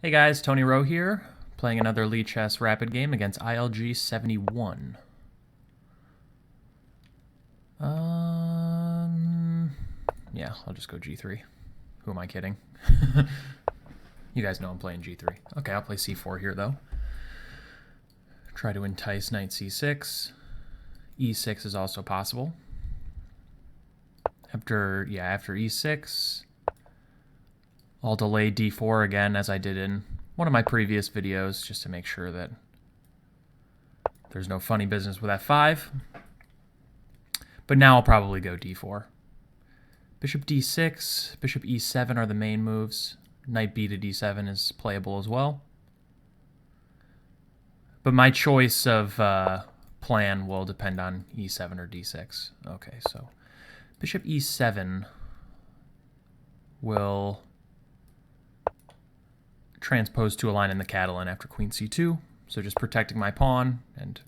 Hey guys, Tony Rowe here, playing another Lee Chess Rapid game against ILG71. Yeah, I'll just go G3. Who am I kidding? You guys know I'm playing G3. Okay, I'll play C4 here though. Try to entice knight C6. E6 is also possible. After E6, I'll delay D4 again as I did in one of my previous videos, just to make sure that there's no funny business with F5. But now I'll probably go D4. Bishop D6, Bishop E7 are the main moves. Knight B to D7 is playable as well. But my choice of plan will depend on E7 or D6. Okay, so Bishop E7 will transpose to a line in the Catalan after Queen C2. So just protecting my pawn and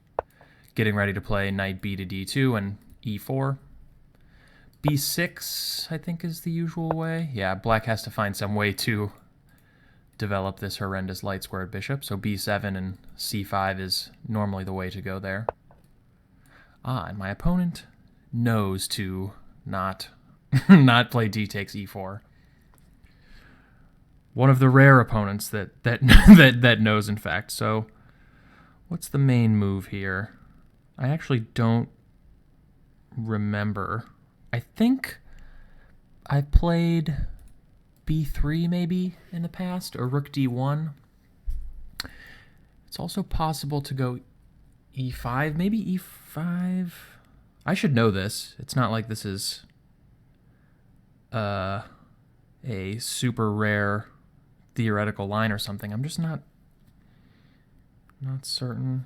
getting ready to play Knight B to D2 and E4. B6, I think, is the usual way. Yeah, black has to find some way to develop this horrendous light-squared bishop. So B7 and C5 is normally the way to go there. And my opponent knows to not play D takes E4. One of the rare opponents that knows, in fact. So what's the main move here? I actually don't remember. I think I played B3 maybe in the past, or Rook D1. It's also possible to go E5, maybe E5. I should know this. It's not like this is a super rare theoretical line or something. I'm just not certain.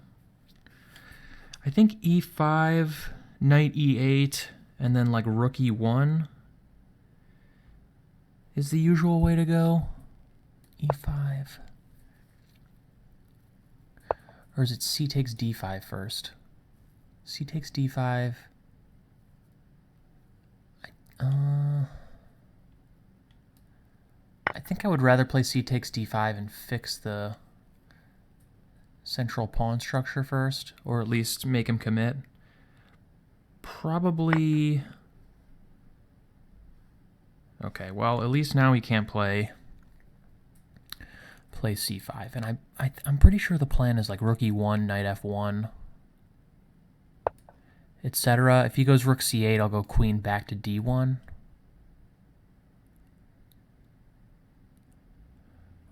I think E5, Knight E8, and then like Rook E1 is the usual way to go. E5. Or is it C takes D5 first? C takes D5. I think I would rather play C takes D5 and fix the central pawn structure first, or at least make him commit. Probably. Okay, well, at least now he can't play C5, and I'm pretty sure the plan is like Rook E1, Knight F1, etc. If he goes Rook C8, I'll go Queen back to D1.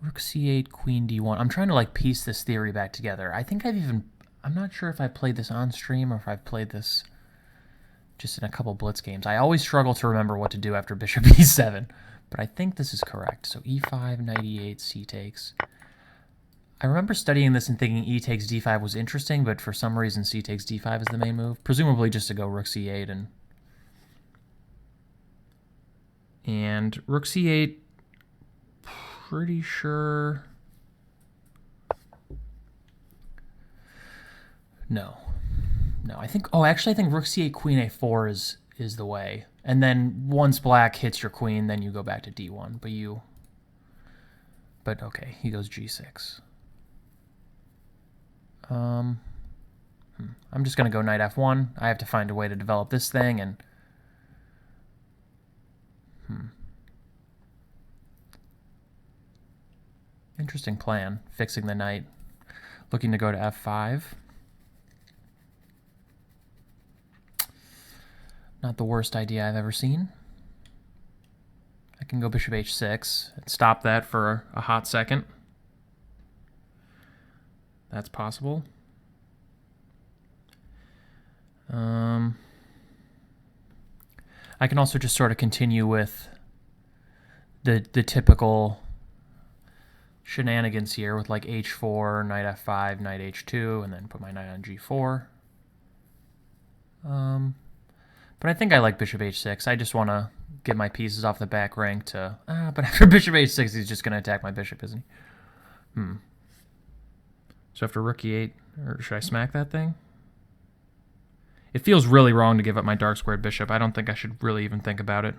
Rook C8, Queen D1. I'm trying to like piece this theory back together. I think I'm not sure if I played this on stream or if I've played this just in a couple blitz games. I always struggle to remember what to do after Bishop E7, but I think this is correct. So E5, Knight E8, C takes. I remember studying this and thinking E takes D5 was interesting, but for some reason C takes D5 is the main move. Presumably just to go Rook C8 and Rook C8. Pretty sure. No, I think. Oh, actually, I think Rook C8, Queen A4 is the way. And then once black hits your queen, then you go back to D1. But okay, he goes G6. I'm just gonna go Knight F1. I have to find a way to develop this thing and. Interesting plan, fixing the knight. Looking to go to F5. Not the worst idea I've ever seen. I can go Bishop H6 and stop that for a hot second. That's possible. I can also just sort of continue with the typical shenanigans here with like H4, Knight F5, Knight H2, and then put my knight on G4. But I think I like Bishop H6. I just want to get my pieces off the back rank to... but after Bishop H6, he's just going to attack my bishop, isn't he? So after Rook E8, or should I smack that thing? It feels really wrong to give up my dark squared bishop. I don't think I should really even think about it.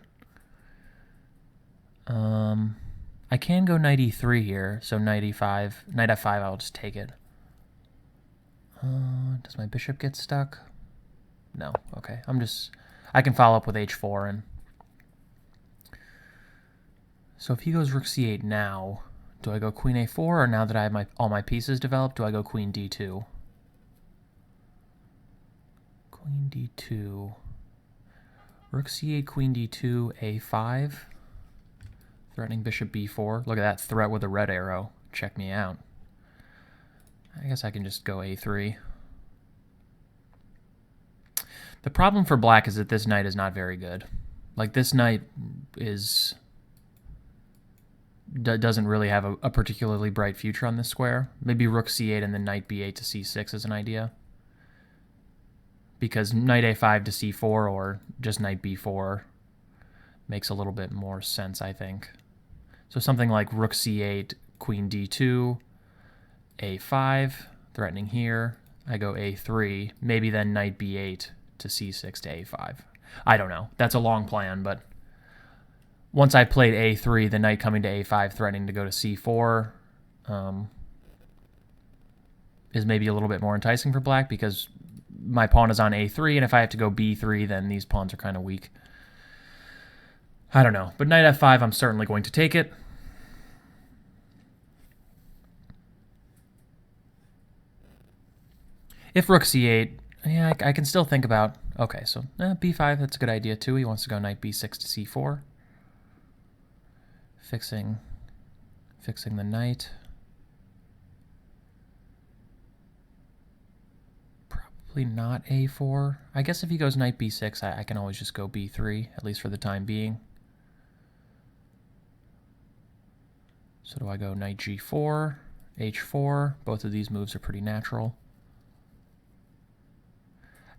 I can go knight e3 here, so knight e5, knight f5, I'll just take it. Does my bishop get stuck? No, okay. I can follow up with h4 and... So if he goes rook c8 now, do I go queen a4, or now that I have all my pieces developed, do I go queen d2? Queen d2. Rook c8, queen d2, a5. Threatening bishop b4. Look at that threat with a red arrow. Check me out. I guess I can just go a3. The problem for black is that this knight is not very good. Like, this knight doesn't really have a particularly bright future on this square. Maybe rook c8 and then knight b8 to c6 is an idea. Because knight a5 to c4 or just knight b4 makes a little bit more sense, I think. So something like rook c8, queen d2, a5, threatening here. I go a3, maybe then knight b8 to c6 to a5. I don't know. That's a long plan, but once I played a3, the knight coming to a5, threatening to go to c4, is maybe a little bit more enticing for black because my pawn is on a3, and if I have to go b3, then these pawns are kind of weak. I don't know, but knight f5, I'm certainly going to take it. If rook c8, yeah, I can still think about, okay, so b5, that's a good idea too. He wants to go knight b6 to c4. Fixing the knight. Probably not a4. I guess if he goes knight b6, I can always just go b3, at least for the time being. So do I go knight g4, h4? Both of these moves are pretty natural.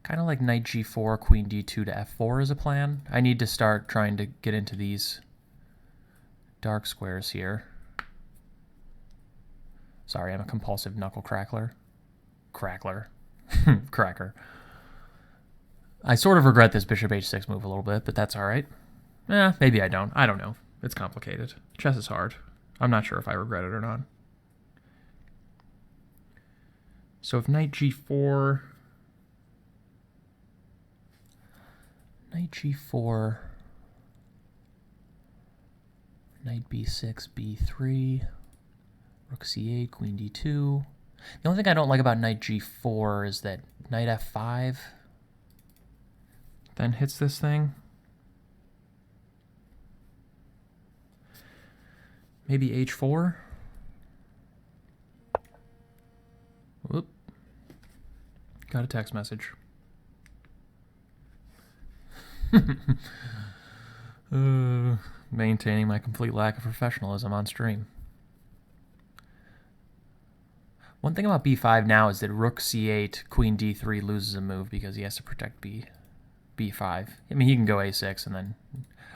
Kind of like knight g4, queen d2 to f4 is a plan. I need to start trying to get into these dark squares here. Sorry, I'm a compulsive knuckle crackler. Cracker. I sort of regret this bishop h6 move a little bit, but that's all right. Maybe I don't. I don't know. It's complicated. Chess is hard. I'm not sure if I regret it or not. So if knight g4... Knight g4... Knight b6, b3... Rook c8, queen d2... The only thing I don't like about knight g4 is that knight f5 then hits this thing. Maybe h4. Whoop. Got a text message. Maintaining my complete lack of professionalism on stream. One thing about b5 now is that rook c8, queen d3 loses a move because he has to protect b5. I mean, he can go a6 and then,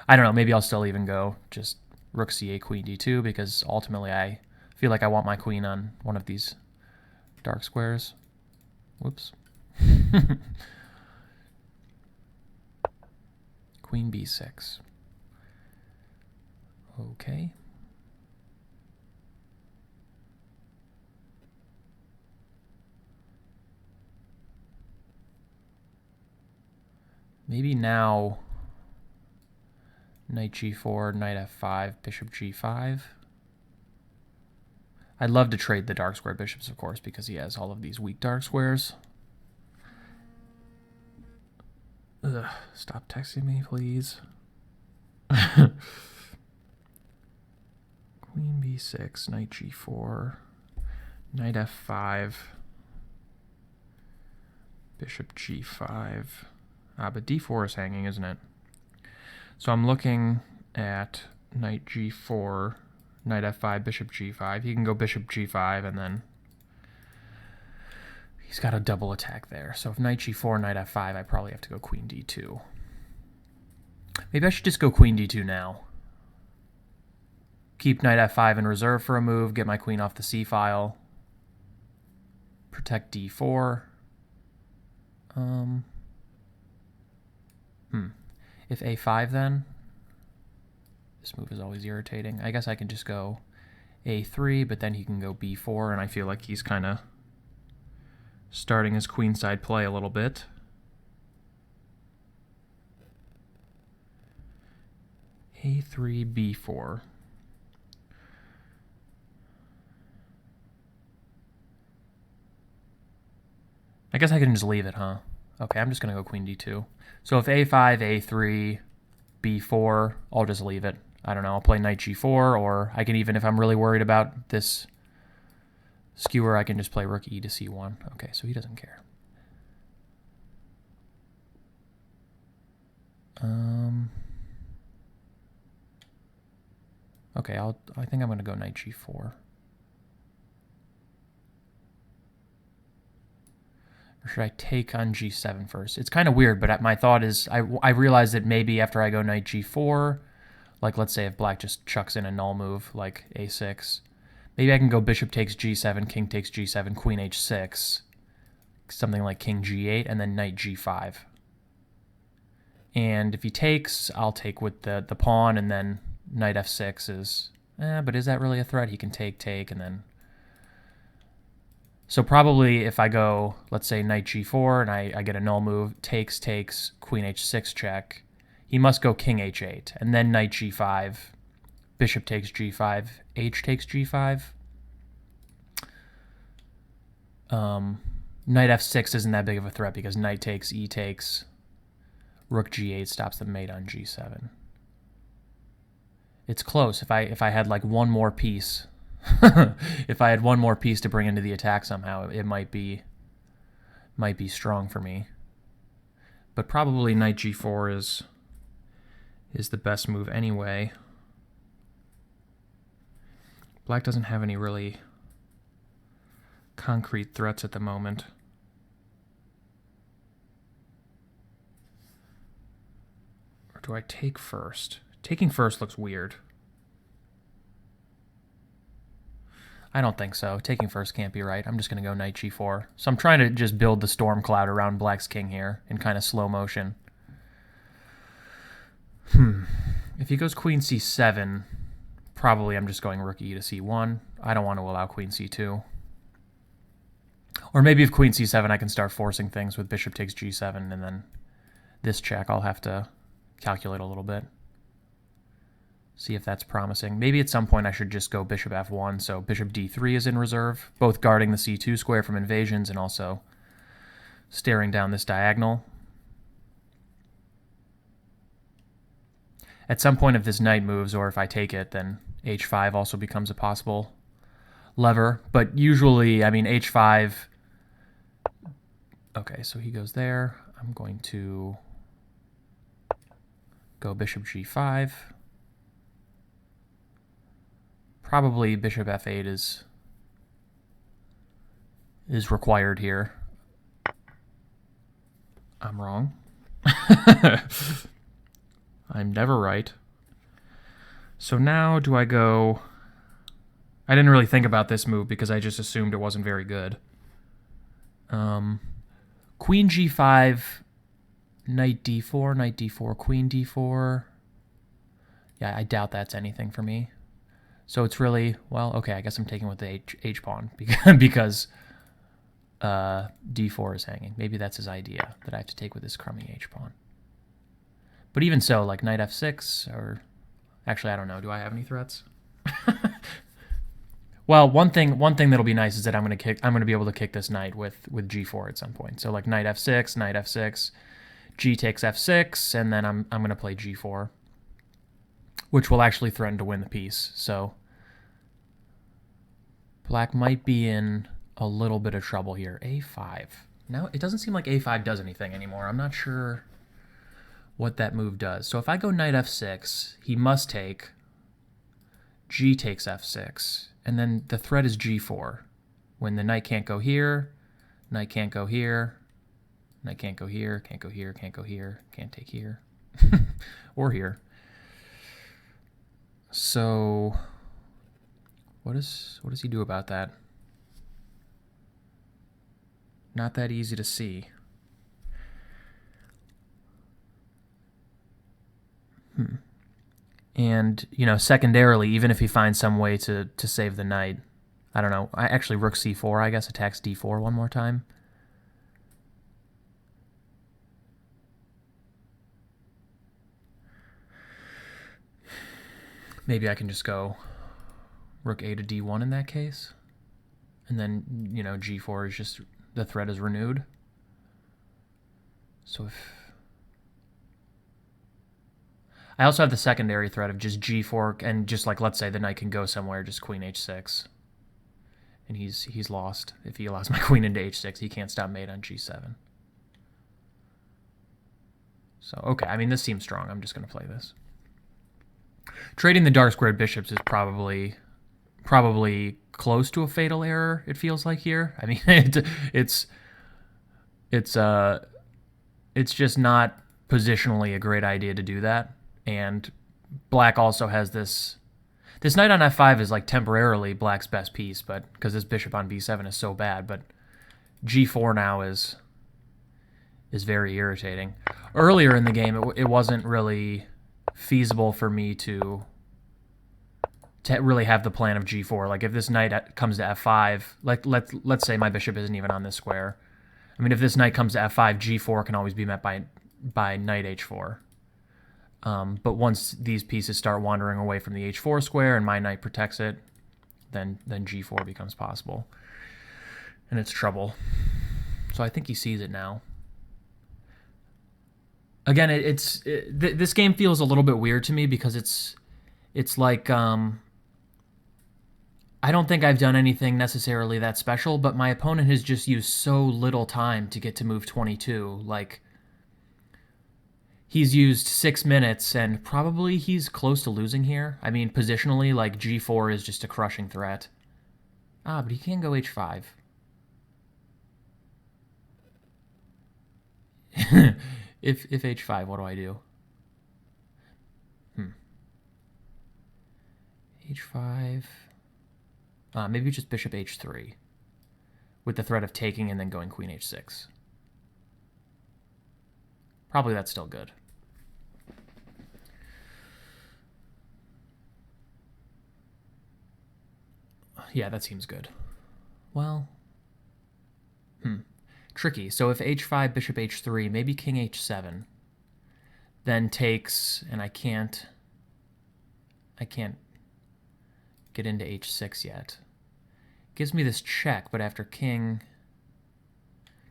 I don't know, maybe I'll still even go just rook c8, queen d2 because ultimately I feel like I want my queen on one of these dark squares. Whoops. Queen b6. Okay. Maybe now knight g4, knight f5, bishop g5. I'd love to trade the dark square bishops, of course, because he has all of these weak dark squares. Ugh, stop texting me, please. Queen b6, knight g4, knight f5, bishop g5. But d4 is hanging, isn't it? So I'm looking at knight g4, knight f5, bishop g5. He can go bishop g5, and then he's got a double attack there. So if knight g4, knight f5, I probably have to go queen d2. Maybe I should just go queen d2 now. Keep knight f5 in reserve for a move, get my queen off the c-file. Protect d4. If a5 then, This move is always irritating. I guess I can just go a3, but then he can go b4, and I feel like he's kind of starting his queenside play a little bit. a3, b4. I guess I can just leave it, huh? Okay, I'm just going to go queen d2. So if a5, a3, b4, I'll just leave it. I don't know, I'll play knight g4, or I can even, if I'm really worried about this skewer, I can just play rook e to c1. Okay, so he doesn't care. Okay, I think I'm going to go knight g4. Or should I take on g7 first? It's kind of weird, but my thought is I realize that maybe after I go knight g4, like let's say if black just chucks in a null move like a6, maybe I can go bishop takes g7, king takes g7, queen h6, something like king g8, and then knight g5. And if he takes, I'll take with the pawn, and then knight f6 is, but is that really a threat? He can take, and then... So probably if I go, let's say knight g4, and I get a null move, takes, queen h6 check, he must go king h8, and then knight g5, bishop takes g5, h takes g5. Knight f6 isn't that big of a threat because knight takes, e takes, rook g8 stops the mate on g7. It's close. If I had like one more piece, if I had one more piece to bring into the attack somehow, it might be strong for me. But probably knight g4 is the best move anyway. Black doesn't have any really concrete threats at the moment. Or do I take first? Taking first looks weird. I don't think so. Taking first can't be right. I'm just going to go knight g4. So I'm trying to just build the storm cloud around black's king here in kind of slow motion. If he goes queen c7, probably I'm just going rook e to c1. I don't want to allow queen c2. Or maybe if queen c7, I can start forcing things with bishop takes g7, and then this check I'll have to calculate a little bit. See if that's promising. Maybe at some point I should just go bishop f1, so bishop d3 is in reserve, both guarding the c2 square from invasions and also staring down this diagonal. At some point if this knight moves, or if I take it, then h5 also becomes a possible lever. But usually, I mean, h5... Okay, so he goes there. I'm going to go bishop g5. Probably bishop f8 is required here. I'm wrong. I'm never right. So now do I go... I didn't really think about this move because I just assumed it wasn't very good. Queen g5, knight d4, queen d4. Yeah, I doubt that's anything for me. So it's really, well, okay, I guess I'm taking with the h-pawn because d4 is hanging. Maybe that's his idea, that I have to take with this crummy h-pawn. But even so, like knight f6, or... Actually, I don't know. Do I have any threats? Well, one thing that'll be nice is that I'm gonna be able to kick this knight with g4 at some point. So like knight f6, g takes f6, and then I'm gonna play g4, which will actually threaten to win the piece. So black might be in a little bit of trouble here. a5. Now it doesn't seem like a5 does anything anymore. I'm not sure what that move does. So if I go knight f6, he must take. G takes f6, and then the threat is g4. When the knight can't go here, knight can't go here, knight can't go here, can't go here, can't go here, can't take here, or here. So what does he do about that? Not that easy to see. And, you know, secondarily, even if he finds some way to save the knight, I don't know. Actually, rook c4, I guess, attacks d4 one more time. Maybe I can just go rook a to d1 in that case. And then, you know, g4 is just, the threat is renewed. So if... I also have the secondary threat of just g4, and just like, let's say the knight can go somewhere, just queen h6. And he's lost. If he allows my queen into h6, he can't stop mate on g7. So, okay, I mean, this seems strong. I'm just going to play this. Trading the dark squared bishops is probably close to a fatal error, it feels like here. I mean, it's just not positionally a great idea to do that. And black also has this knight on f5 is like temporarily black's best piece, but because this bishop on b7 is so bad, but g4 now is very irritating. Earlier in the game, it wasn't really feasible for me to really have the plan of g4. Like if this knight comes to f5, like let's say my bishop isn't even on this square. I mean, if this knight comes to f5, g4 can always be met by knight h4. But once these pieces start wandering away from the h4 square and my knight protects it, then g4 becomes possible. And it's trouble. So I think he sees it now. Again, this game feels a little bit weird to me because it's like I don't think I've done anything necessarily that special, but my opponent has just used so little time to get to move 22. Like, he's used 6 minutes, and probably he's close to losing here. I mean, positionally, like, g4 is just a crushing threat. Ah, but he can go h5. If h5, what do I do? h5... maybe just bishop h3 with the threat of taking and then going queen h6. Probably that's still good. Yeah, that seems good. Well, tricky. So if h5, bishop h3, maybe king h7, then takes, and I can't get into h6 yet. Gives me this check, but after king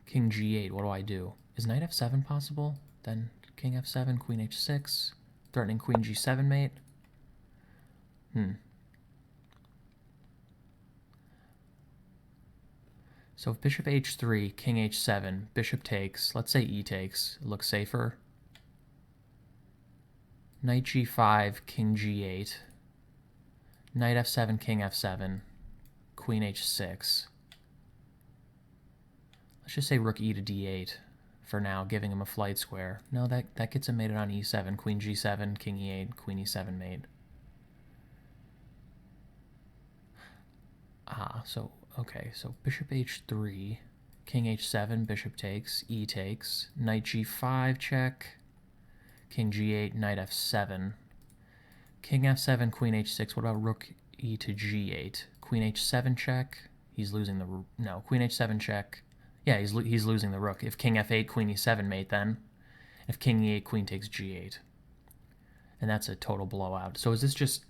g8, what do I do? Is knight f7 possible? Then king f7, queen h6, threatening queen g7 mate. So if bishop h3, king h7, bishop takes, let's say e takes, it looks safer. Knight g5, king g8, knight f7, king f7, queen h6. Let's just say rook e to d8 for now, giving him a flight square. No, that gets him mated on e7, queen g7, king e8, queen e7 mate. So, okay, so bishop h3, king h7, bishop takes, e takes, knight g5 check, king g8, knight f7, king f7, queen h6. What about rook e to g8? Queen h7 check. He's losing the... No, queen h7 check. Yeah, he's losing the rook. If king f8, queen e7 mate, then. If king e8, queen takes g8. And that's a total blowout. So is this just...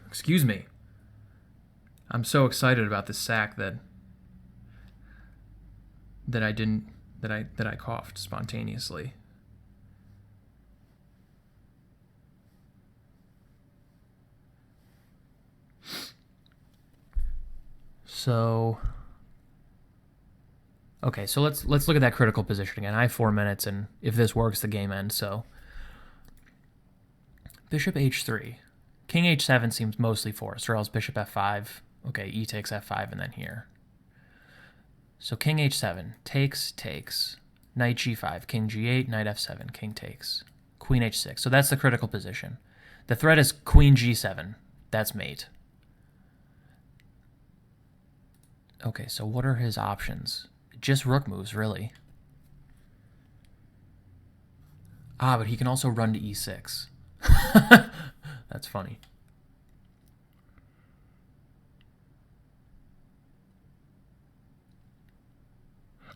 Excuse me. I'm so excited about this sack that I coughed spontaneously. So, okay, so let's look at that critical position again. I have 4 minutes, and if this works, the game ends. So, bishop h3, king h7 seems mostly forced, or else bishop f5. Okay, e takes f5, and then here. So king h7 takes, knight g5, king g8, knight f7, king takes, queen h6. So that's the critical position. The threat is queen g7. That's mate. Okay, so what are his options? Just rook moves, really. Ah, but he can also run to e6. That's funny.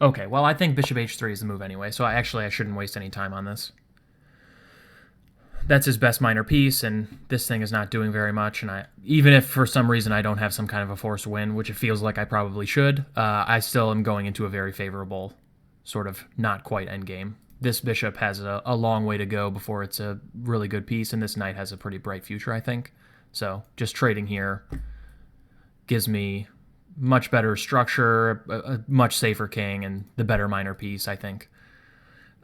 Okay, well, I think bishop h3 is the move anyway, so I shouldn't waste any time on this. That's his best minor piece, and this thing is not doing very much, and even if for some reason I don't have some kind of a forced win, which it feels like I probably should, I still am going into a very favorable sort of not quite endgame. This bishop has a long way to go before it's a really good piece, and this knight has a pretty bright future, I think. So just trading here gives me much better structure, a much safer king, and the better minor piece, I think.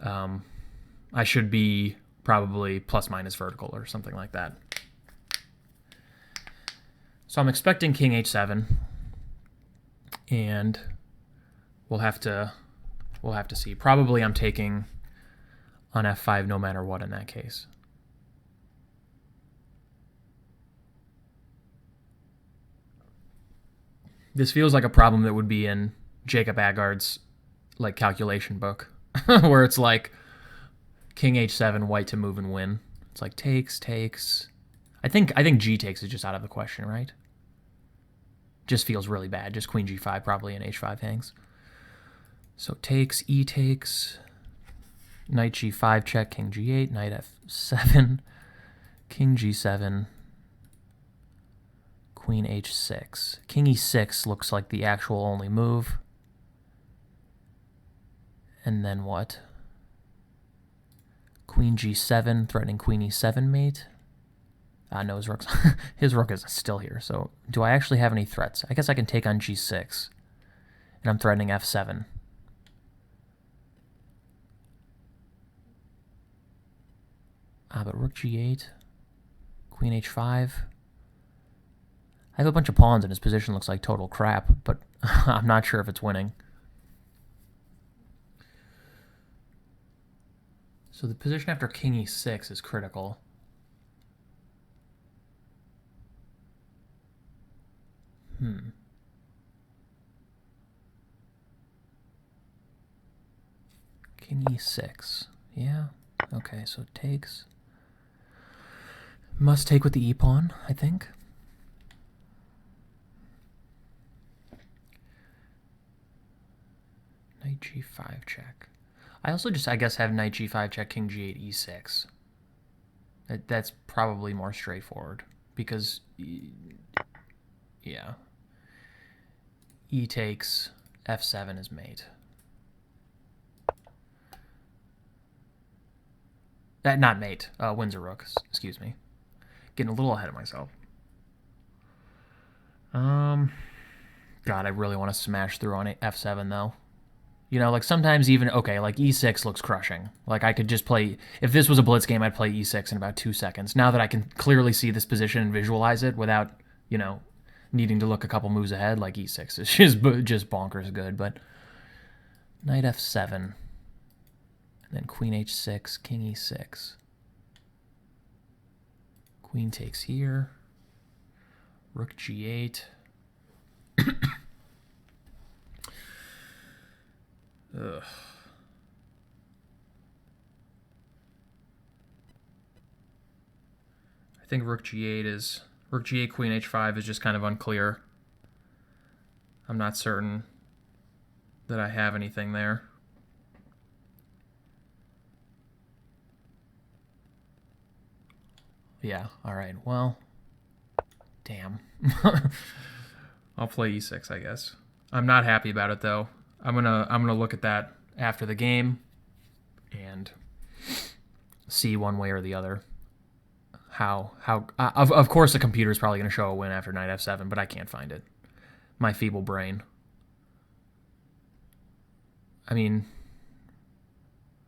I should be probably plus minus vertical or something like that. So I'm expecting king h7, and we'll have to see. Probably I'm taking on f5 no matter what in that case. This feels like a problem that would be in Jacob Agard's like calculation book, where it's like king h7, white to move and win. It's like takes. I think g takes is just out of the question, right? Just feels really bad. Just queen g5 probably and h5 hangs. So takes, e takes, knight g5 check, king g8, knight f7, king g7, queen h6. King e6 looks like the actual only move. And then what? Queen g7, threatening queen e7 mate. No, his rook is still here. So do I actually have any threats? I guess I can take on g6. And I'm threatening f7. But rook g8, queen h5. I have a bunch of pawns and his position looks like total crap, but I'm not sure if it's winning. So the position after king e6 is critical. King e6. Yeah. Okay, so it takes. Must take with the e-pawn, I think. Knight g5 check. I also just, I guess, have knight g5 check, king g8, e6. That's probably more straightforward because, yeah. E takes, f7 is mate. Not mate, wins a rook, excuse me. Getting a little ahead of myself. God, I really want to smash through on f7 though. You know, like sometimes even, okay, like e6 looks crushing. Like I could just play, if this was a blitz game, I'd play e6 in about 2 seconds. Now that I can clearly see this position and visualize it without, you know, needing to look a couple moves ahead, like e6 is just bonkers good. But knight f7, and then queen h6, king e6. Queen takes here, rook g8. Ugh. I think rook g8, queen h5 is just kind of unclear. I'm not certain that I have anything there. Yeah, all right. Well, damn. I'll play e6, I guess. I'm not happy about it though. I'm gonna look at that after the game and see one way or the other how of course the computer is probably gonna show a win after knight f7, but I can't find it. My feeble brain. I mean,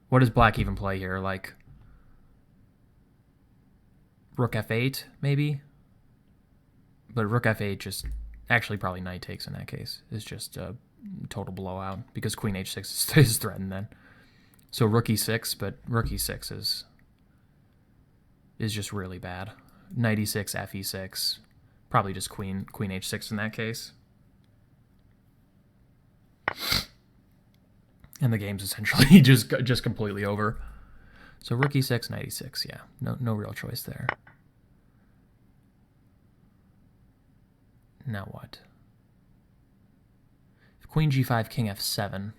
what does black even play here? Like rook f8 maybe, but rook f8 just actually probably knight takes in that case is just a total blowout because queen h6 is threatened then. So rook e6, but rook e6 is just really bad. Knight e6, f e6, probably just queen h6 in that case. And the game's essentially just completely over. So rook e6, knight e6, yeah. No real choice there. Now what? If queen g5, king f7.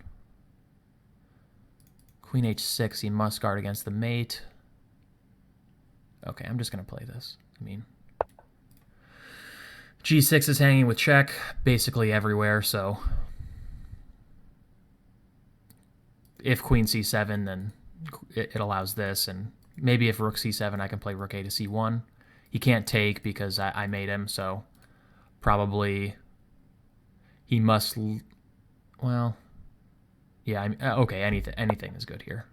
Queen h6, he must guard against the mate. Okay, I'm just going to play this. I mean, g6 is hanging with check basically everywhere, so if queen c7, then it allows this, and maybe if rook c7, I can play rook a to c1. He can't take because I made him, so probably he must... Well, yeah, okay, anything is good here.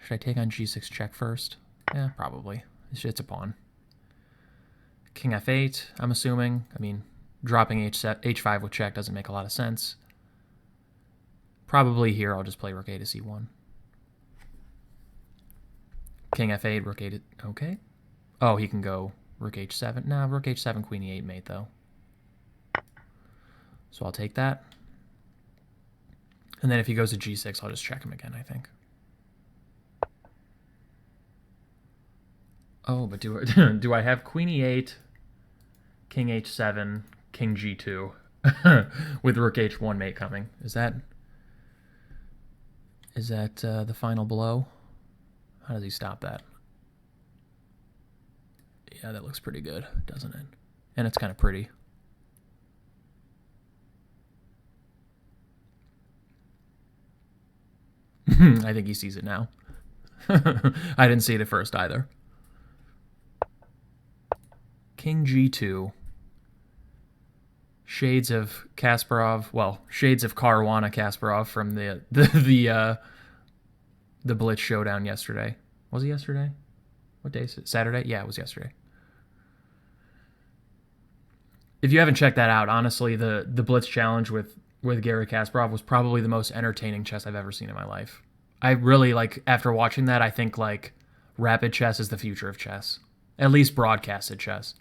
Should I take on g6 check first? Yeah, probably. It's a pawn. King f8, I'm assuming. I mean, dropping h5 with check doesn't make a lot of sense. Probably here I'll just play rook a to c1. King f8, rook a to... Okay. Oh, he can go rook h7. Nah, rook h7, queen e8 mate, though. So I'll take that. And then if he goes to g6, I'll just check him again, I think. Oh, but do I have queen e8, king h7, king g2 with rook h1 mate coming? Is that the final blow? How does he stop that? Yeah, that looks pretty good, doesn't it? And it's kind of pretty. I think he sees it now. I didn't see it at first either. King g2. Shades of Kasparov. Well, shades of Caruana Kasparov from the Blitz showdown yesterday. Was it yesterday? What day is it? Saturday? Yeah, it was yesterday. If you haven't checked that out, honestly, the Blitz challenge with Garry Kasparov was probably the most entertaining chess I've ever seen in my life. I really, like, after watching that, I think, like, rapid chess is the future of chess. At least broadcasted chess.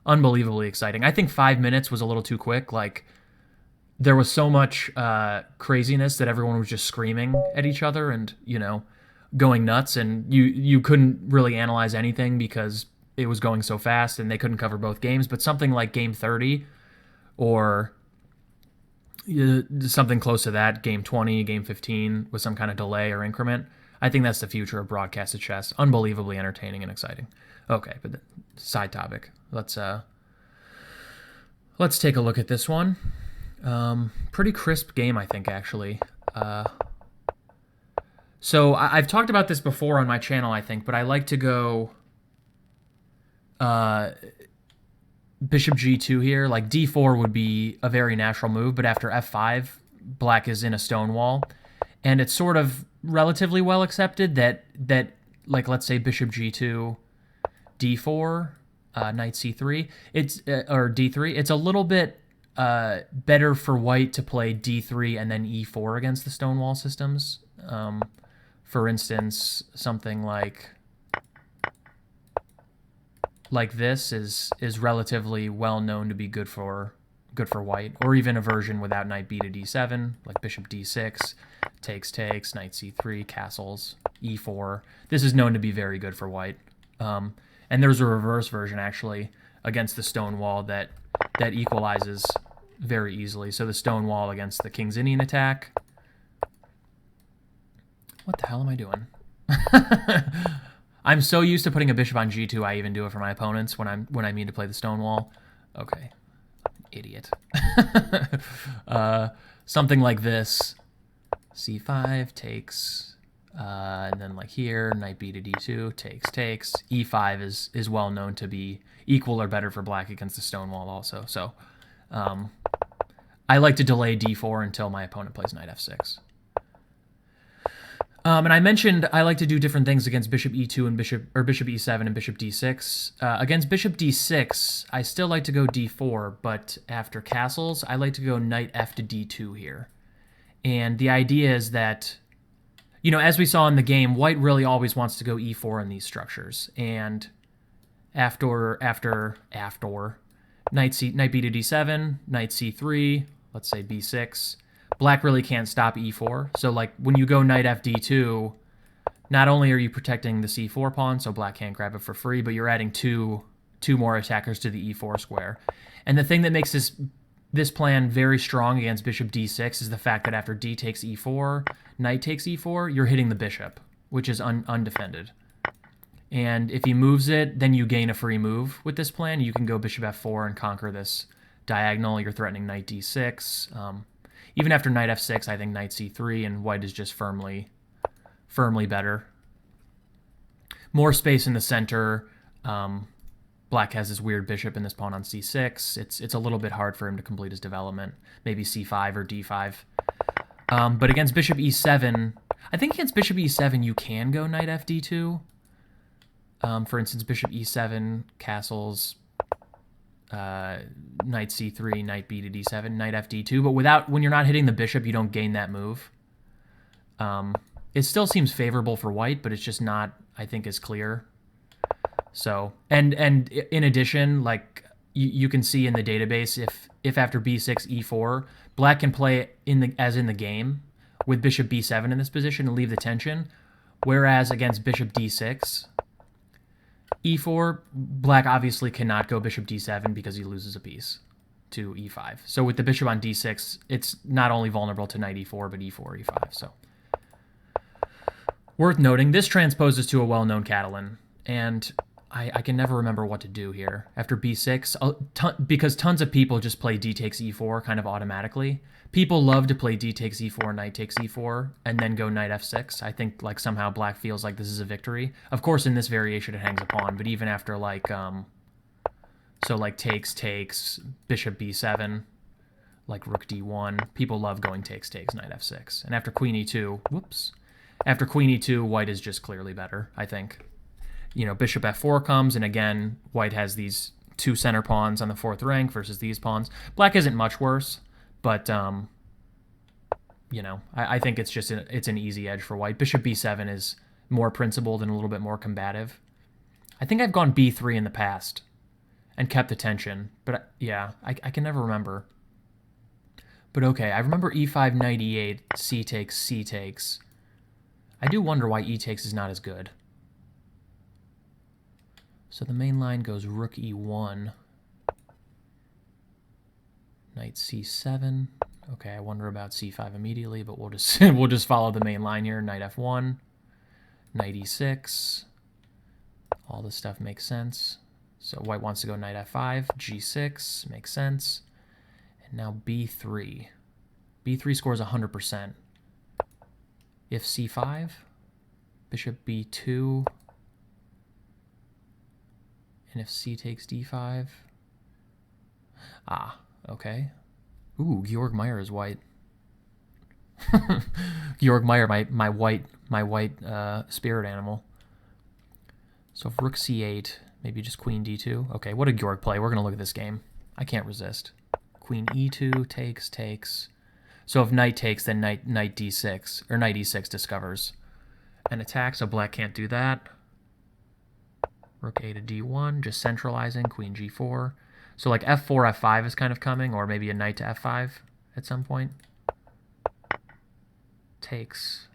Unbelievably exciting. I think 5 minutes was a little too quick. Like, there was so much craziness that everyone was just screaming at each other and, you know, going nuts, and you couldn't really analyze anything because it was going so fast and they couldn't cover both games. But something like game 30 or something close to that, game 20, game 15, with some kind of delay or increment, I think that's the future of broadcasted chess. Unbelievably entertaining and exciting. Okay, but side topic. Let's take a look at this one. Pretty crisp game, I think, actually. So I've talked about this before on my channel, I think, but I like to go bishop g2 here. Like, d4 would be a very natural move, but after f5, black is in a stone wall, and it's sort of relatively well accepted that like, let's say bishop g2, d4, knight c3, or d3. It's a little bit better for white to play d3 and then e4 against the stonewall systems. For instance, something like this is relatively well known to be good for white, or even a version without knight b to d7, like bishop d6, takes, knight c3, castles, e4. This is known to be very good for white. And there's a reverse version, actually, against the stone wall that equalizes very easily. So the stone wall against the King's Indian attack. What the hell am I doing? I'm so used to putting a bishop on g2, I even do it for my opponents when I mean to play the stone wall. Okay. Idiot. Something like this. c5, takes... and then like here, knight b to d2, takes. e5 is well known to be equal or better for black against the stone wall also. So I like to delay d4 until my opponent plays knight f6. And I mentioned I like to do different things against bishop e2 and bishop e7 and bishop d6. Against bishop d6, I still like to go d4, but after castles, I like to go knight f to d2 here. And the idea is that, you know, as we saw in the game, white really always wants to go e4 in these structures. And after knight b to d7, knight c3, let's say b6, black really can't stop e4. So like when you go knight fd2, not only are you protecting the c4 pawn, so black can't grab it for free, but you're adding two more attackers to the e4 square. And the thing that makes this plan very strong against bishop d6 is the fact that after d takes e4, knight takes e4, you're hitting the bishop, which is undefended. And if he moves it, then you gain a free move with this plan. You can go bishop f4 and conquer this diagonal. You're threatening knight d6. Even after knight f6, I think knight c3, and white is just firmly better. More space in the center. Black has this weird bishop and this pawn on c6. It's a little bit hard for him to complete his development. Maybe c5 or d5. But against bishop e7, I think against bishop e7 you can go knight fd2. For instance, bishop e7 castles, knight c3, knight b to d7, knight fd2. But when you're not hitting the bishop, you don't gain that move. It still seems favorable for white, but it's just not, I think, as clear. So, and in addition, like you can see in the database, if after b6, e4, black can play as in the game with bishop b7 in this position and leave the tension, whereas against bishop d6, e4, black obviously cannot go bishop d7 because he loses a piece to e5. So with the bishop on d6, it's not only vulnerable to knight e4, but e4, e5. So worth noting, this transposes to a well-known Catalan, and I can never remember what to do here. After b6, because tons of people just play d takes e4 kind of automatically. People love to play d takes e4, knight takes e4, and then go knight f6. I think like somehow black feels like this is a victory. Of course, in this variation, it hangs a pawn, but even after like, so like takes, bishop b7, like rook d1, people love going takes, knight f6. And after queen e2, after queen e2, white is just clearly better, I think. You know, bishop f4 comes, and again, white has these two center pawns on the fourth rank versus these pawns. Black isn't much worse, but, you know, I think it's just it's an easy edge for white. Bishop b7 is more principled and a little bit more combative. I think I've gone b3 in the past and kept the tension, but yeah, I can never remember. But okay, I remember e5, knight e8, c takes. I do wonder why e takes is not as good. So the main line goes rook e1, knight c7. Okay, I wonder about c5 immediately, but we'll just follow the main line here. Knight f1, knight e6. All this stuff makes sense. So white wants to go knight f5, g6 makes sense. And now b3. b3 scores 100%. If c5, bishop b2. And if c takes d5, okay. Ooh, Georg Meyer is white. Georg Meyer, my white spirit animal. So if rook c8, maybe just queen d2. Okay, what a Georg play. We're gonna look at this game. I can't resist. Queen e2 takes. So if knight takes, then knight d6 or knight e6 discovers an attack. So black can't do that. Rook a to d1, just centralizing, queen g4. So like f4, f5 is kind of coming, or maybe a knight to f5 at some point. Takes.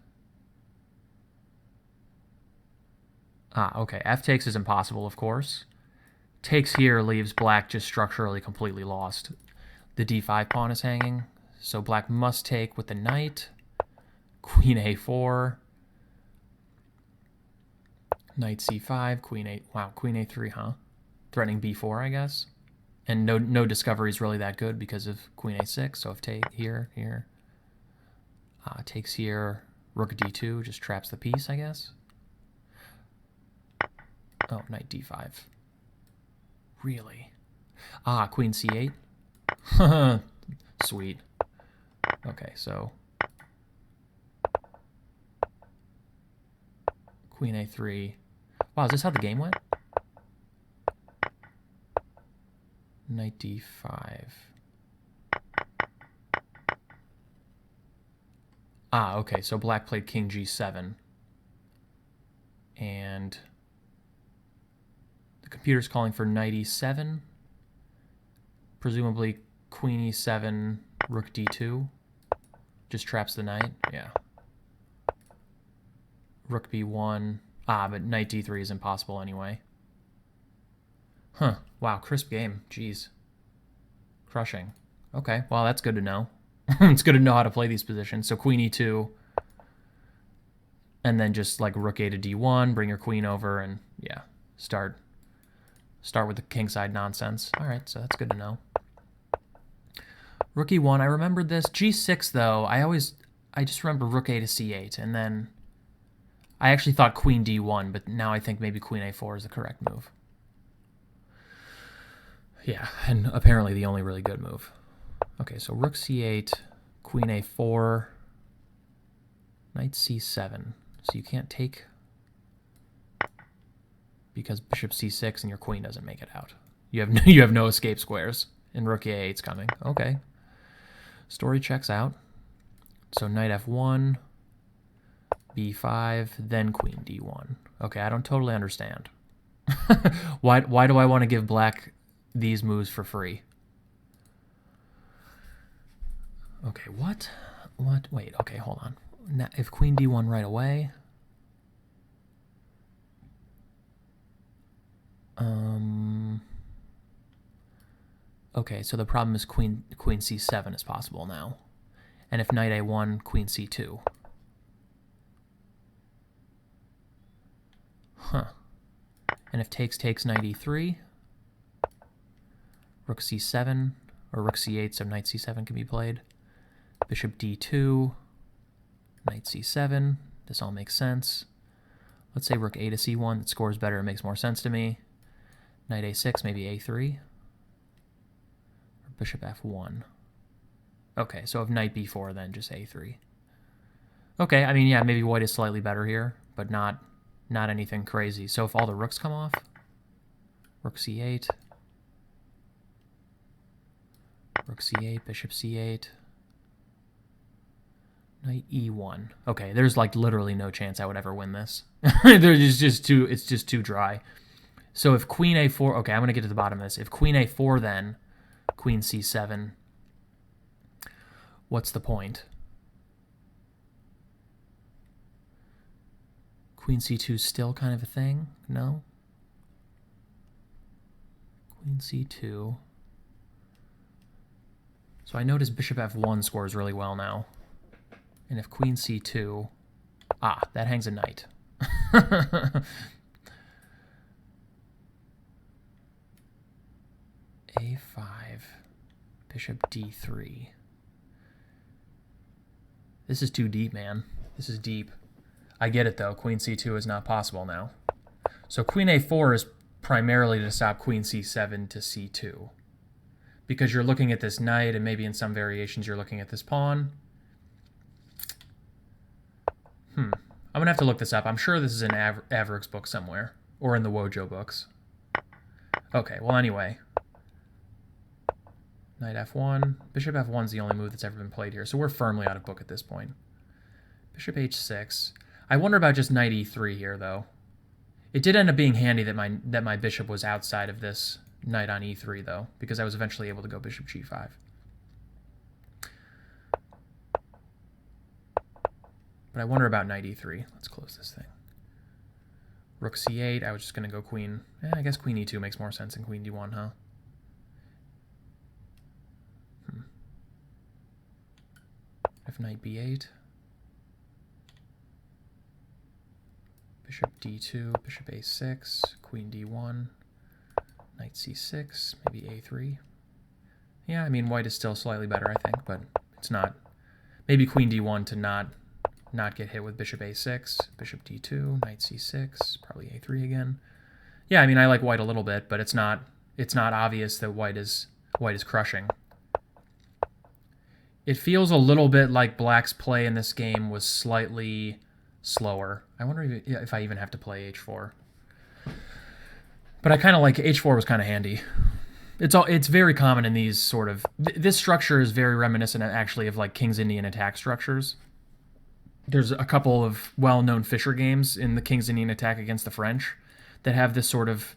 Okay, f takes is impossible, of course. Takes here leaves black just structurally completely lost. The d5 pawn is hanging, so black must take with the knight. Queen a4. Knight c5, queen a, wow, queen a3, huh? Threatening b4, I guess. And no discovery is really that good because of queen a6. So if take here, takes here, rook d2 just traps the piece, I guess. Oh, knight d5. Really? Queen c8. Sweet. Okay, so queen a3. Wow, is this how the game went? Knight d5. Okay, so black played king g7. And the computer's calling for knight e7. Presumably queen e7, rook d2. Just traps the knight? Yeah. Rook b1. Ah, but knight d3 is impossible anyway. Huh. Wow, crisp game. Jeez. Crushing. Okay, well, that's good to know. It's good to know how to play these positions. So queen e2, and then just like rook a to d1, bring your queen over, and yeah, start with the kingside nonsense. All right, so that's good to know. Rook e1, I remembered this. g6, though, I just remember rook a to c8, and then I actually thought queen d1, but now I think maybe queen a4 is the correct move. Yeah, and apparently the only really good move. Okay, so rook c8, queen a4, knight c7. So you can't take because bishop c6 and your queen doesn't make it out. You have no escape squares, and rook a8's coming. Okay. Story checks out. So knight f1, b5, then queen d1. Okay, I don't totally understand. Why do I want to give black these moves for free? Okay, what? Wait, okay, hold on. Now, if queen d1 right away... Okay, so the problem is queen c7 is possible now. And if knight a1, queen c2. Huh. And if takes, knight e3, rook c7, or rook c8, so knight c7 can be played. Bishop d2, knight c7. This all makes sense. Let's say rook a to c1. It scores better. It makes more sense to me. Knight a6, maybe a3. Or bishop f1. Okay, so if knight b4, then just a3. Okay, I mean, yeah, maybe white is slightly better here, but not anything crazy. So if all the rooks come off, rook c8, rook c8, bishop c8, knight e1. Okay, there's like literally no chance I would ever win this. It's just too dry. So if queen a4, okay, I'm going to get to the bottom of this. If queen a4, then queen c7, what's the point? Queen c2 is still kind of a thing? No? Queen c2. So I notice bishop f1 scores really well now. And if queen c2... Ah, that hangs a knight. a5, bishop d3. This is too deep, man. This is deep. I get it, though. Queen c2 is not possible now. So queen a4 is primarily to stop queen c7 to c2. Because you're looking at this knight, and maybe in some variations you're looking at this pawn. I'm going to have to look this up. I'm sure this is in Averick's book somewhere. Or in the Wojo books. Okay, well anyway. Knight f1. Bishop f1 is the only move that's ever been played here, so we're firmly out of book at this point. Bishop h6. I wonder about just knight e3 here, though. It did end up being handy that my bishop was outside of this knight on e3, though, because I was eventually able to go bishop g5. But I wonder about knight e3. Let's close this thing. Rook c8. I was just going to go queen. I guess queen e2 makes more sense than queen d1, huh? If knight b8. Bishop d2, bishop a6, queen d1, knight c6, maybe a3. Yeah, I mean, white is still slightly better, I think, but it's not. Maybe queen d1 to not get hit with bishop a6, bishop d2, knight c6, probably a3 again. Yeah, I mean, I like white a little bit, but it's not obvious that white is crushing. It feels a little bit like black's play in this game was slightly slower. I wonder if I even have to play h4. But I kind of like h4 was kind of handy. It's very common in these sort of... This structure is very reminiscent, actually, of like King's Indian attack structures. There's a couple of well-known Fischer games in the King's Indian attack against the French that have this sort of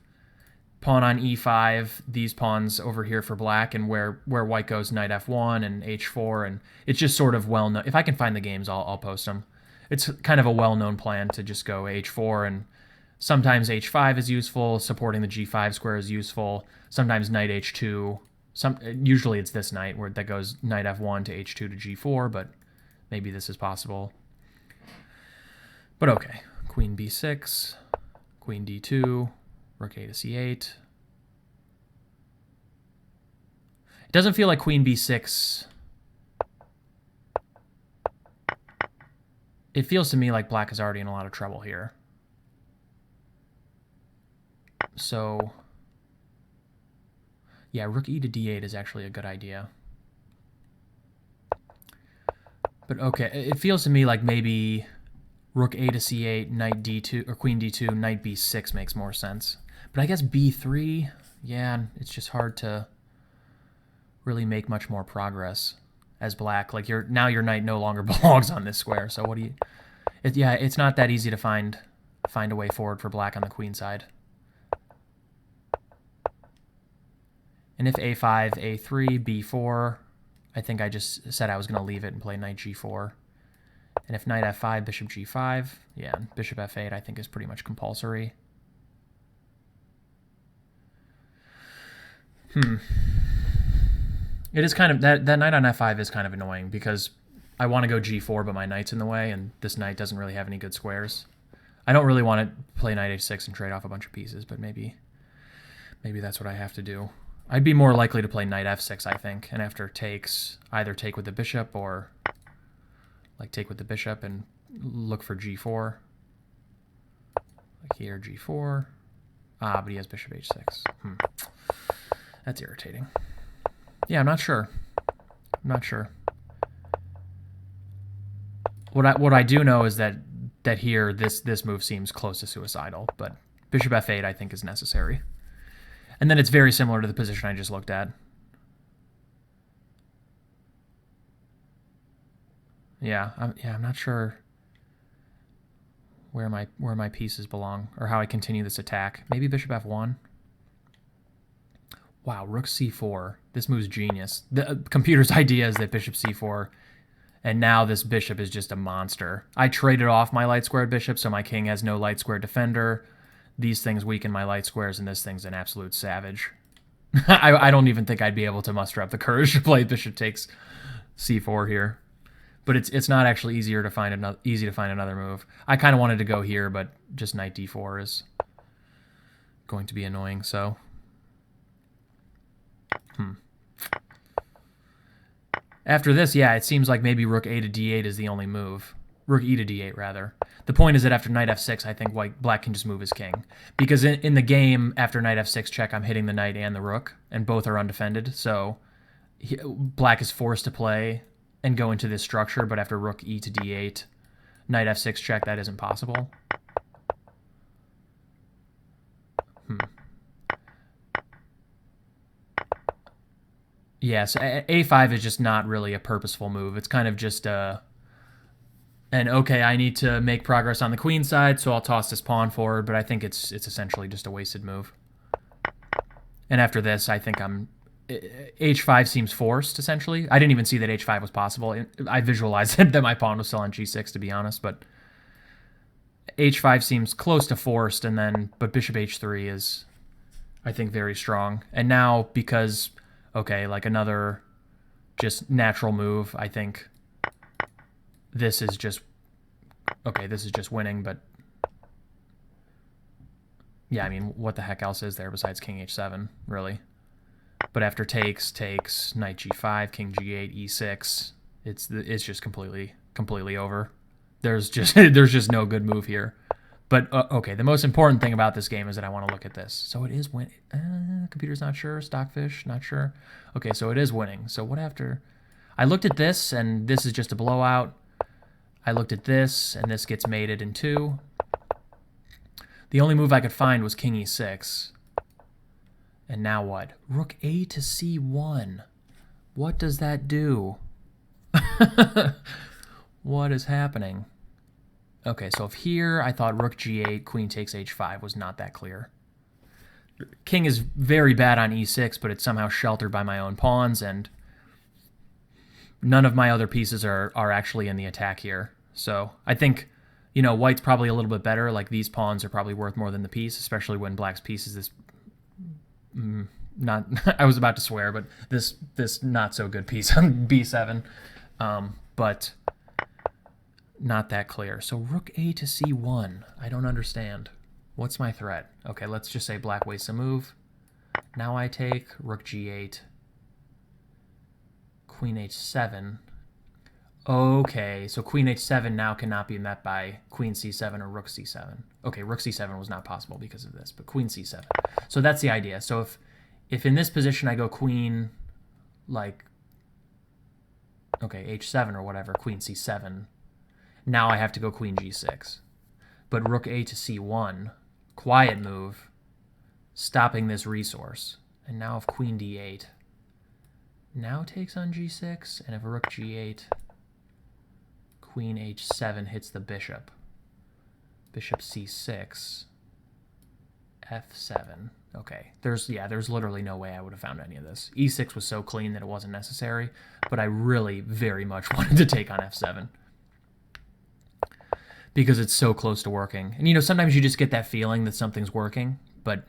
pawn on e5, these pawns over here for black, and where white goes knight f1 and h4, and it's just sort of well known. If I can find the games, I'll post them. It's kind of a well-known plan to just go h4, and sometimes h5 is useful, supporting the g5 square is useful, sometimes knight h2. Usually it's this knight where that goes knight f1 to h2 to g4, but maybe this is possible. But okay, queen b6, queen d2, rook a to c8. It doesn't feel like queen b6. It feels to me like black is already in a lot of trouble here. So, yeah, rook e to d8 is actually a good idea. But okay, it feels to me like maybe rook a to c8, knight d2, or queen d2, knight b6 makes more sense. But I guess b3, yeah, it's just hard to really make much more progress as black. Like now your knight no longer belongs on this square. So what do you? Yeah, it's not that easy to find a way forward for black on the queen side. And if a5, a3, b4, I think I just said I was going to leave it and play knight g4. And if knight f5, bishop g5, yeah, bishop f8 I think is pretty much compulsory. It is kind of, that knight on f5 is kind of annoying because I want to go g4, but my knight's in the way, and this knight doesn't really have any good squares. I don't really want to play knight h6 and trade off a bunch of pieces, but maybe that's what I have to do. I'd be more likely to play knight f6, I think, and after takes, either take with the bishop or like take with the bishop and look for g4. Like here, g4. Ah, but he has bishop h6. That's irritating. Yeah, I'm not sure. What I do know is that here this move seems close to suicidal, but bishop f8 I think is necessary. And then it's very similar to the position I just looked at. Yeah, I'm not sure where my pieces belong or how I continue this attack. Maybe bishop f1. Wow, rook c4. This move's genius. The computer's idea is that bishop c4, and now this bishop is just a monster. I traded off my light squared bishop, so my king has no light squared defender. These things weaken my light squares, and this thing's an absolute savage. I don't even think I'd be able to muster up the courage to play bishop takes c4 here. But it's not actually easy to find another move. I kind of wanted to go here, but just knight d4 is going to be annoying. So, after this, yeah, it seems like maybe rook a to d8 is the only move. Rook e to d8, rather. The point is that after knight f6, I think black can just move his king. Because in the game, after knight f6 check, I'm hitting the knight and the rook, and both are undefended. So black is forced to play and go into this structure, but after rook e to d8, knight f6 check, that isn't possible. Yes, a5 is just not really a purposeful move. It's kind of just and okay, I need to make progress on the queen side, so I'll toss this pawn forward, but I think it's essentially just a wasted move. And after this, I think h5 seems forced, essentially. I didn't even see that h5 was possible. I visualized that my pawn was still on g6, to be honest, but h5 seems close to forced, but bishop h3 is, I think, very strong. And now, because, okay, like another just natural move, I think this is just, okay, this is just winning, but yeah, I mean, what the heck else is there besides king h7, really? But after takes, knight g5, king g8, e6, it's just completely over. There's just no good move here. But okay, the most important thing about this game is that I want to look at this. So it is win. Computer's not sure. Stockfish, not sure. Okay, so it is winning. So what after? I looked at this, and this is just a blowout. I looked at this, and this gets mated in 2. The only move I could find was king e6. And now what? Rook a to c1. What does that do? What is happening? Okay, so if here I thought rook g8, queen takes h5 was not that clear. king is very bad on e6, but it's somehow sheltered by my own pawns, and none of my other pieces are actually in the attack here. So I think, you know, white's probably a little bit better. Like, these pawns are probably worth more than the piece, especially when black's piece is this not I was about to swear, but this not so good piece on b7, but not that clear. So rook a to c1. I don't understand. What's my threat? Okay, let's just say black wastes a move. Now I take rook g8, queen h7. Okay, so queen h7 now cannot be met by queen c7 or rook c7. Okay, rook c7 was not possible because of this, but queen c7. So that's the idea. So if in this position I go queen, like, okay, h7 or whatever, queen c7, now I have to go queen g6. But rook a to c1, quiet move, stopping this resource. And now if queen d8 now takes on g6, and if rook g8, queen h7 hits the bishop, bishop c6, f7. Okay, there's literally no way I would have found any of this. e6 was so clean that it wasn't necessary, but I really very much wanted to take on f7 because it's so close to working. And, you know, sometimes you just get that feeling that something's working, but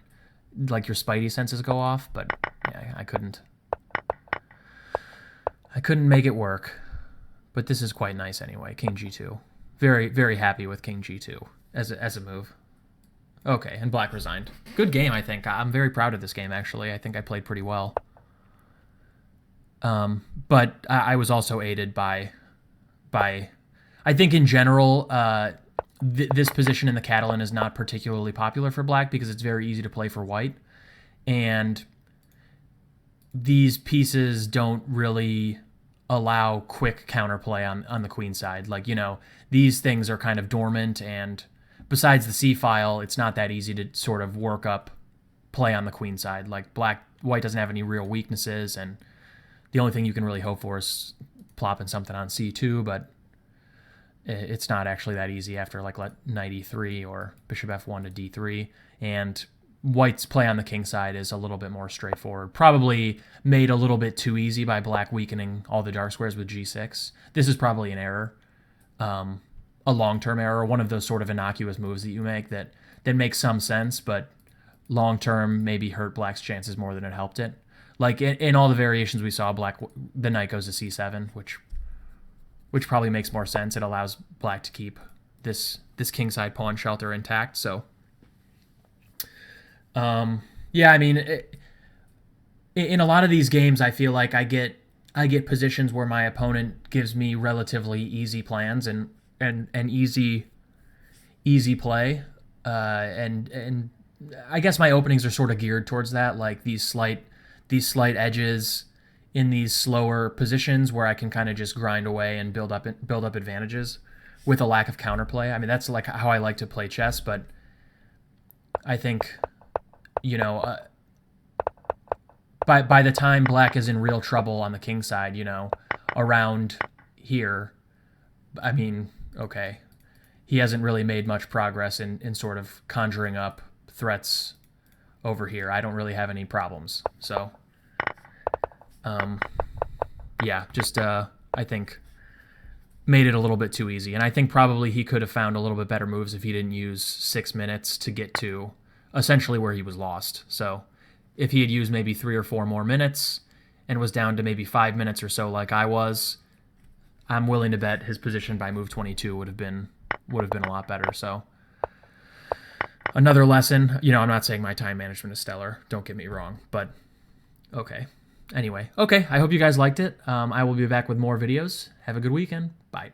like your spidey senses go off, but yeah, I couldn't make it work. But this is quite nice anyway. King g2. Very, very happy with king g2 as a move. Okay, and black resigned. Good game, I think. I'm very proud of this game, actually. I think I played pretty well. But I was also aided by I think in general, this position in the Catalan is not particularly popular for black because it's very easy to play for white. And these pieces don't really allow quick counterplay on the queen side. Like, you know, these things are kind of dormant, and besides the c file, it's not that easy to sort of work up play on the queen side. Like, white doesn't have any real weaknesses, and the only thing you can really hope for is plopping something on c2, but it's not actually that easy after, like, knight e3 or bishop f1 to d3, and white's play on the king side is a little bit more straightforward. Probably made a little bit too easy by black weakening all the dark squares with g6. This is probably an error, a long-term error, one of those sort of innocuous moves that you make that makes some sense, but long-term maybe hurt black's chances more than it helped it. Like, in all the variations we saw, the knight goes to c7, which probably makes more sense. It allows black to keep this kingside pawn shelter intact, so... yeah, I mean, in a lot of these games, I feel like I get positions where my opponent gives me relatively easy plans and easy play, and I guess my openings are sort of geared towards that, like these slight edges in these slower positions where I can kind of just grind away and build up advantages with a lack of counterplay. I mean, that's like how I like to play chess, but I think, you know, by the time black is in real trouble on the king side, you know, around here, I mean, okay, he hasn't really made much progress in sort of conjuring up threats over here. I don't really have any problems. So, yeah, just I think made it a little bit too easy. And I think probably he could have found a little bit better moves if he didn't use 6 minutes to get to essentially where he was lost. So if he had used maybe 3 or 4 more minutes and was down to maybe 5 minutes or so like I was, I'm willing to bet his position by move 22 would have been a lot better. So another lesson, you know, I'm not saying my time management is stellar, don't get me wrong, but okay. Anyway, okay, I hope you guys liked it. I will be back with more videos. Have a good weekend. Bye.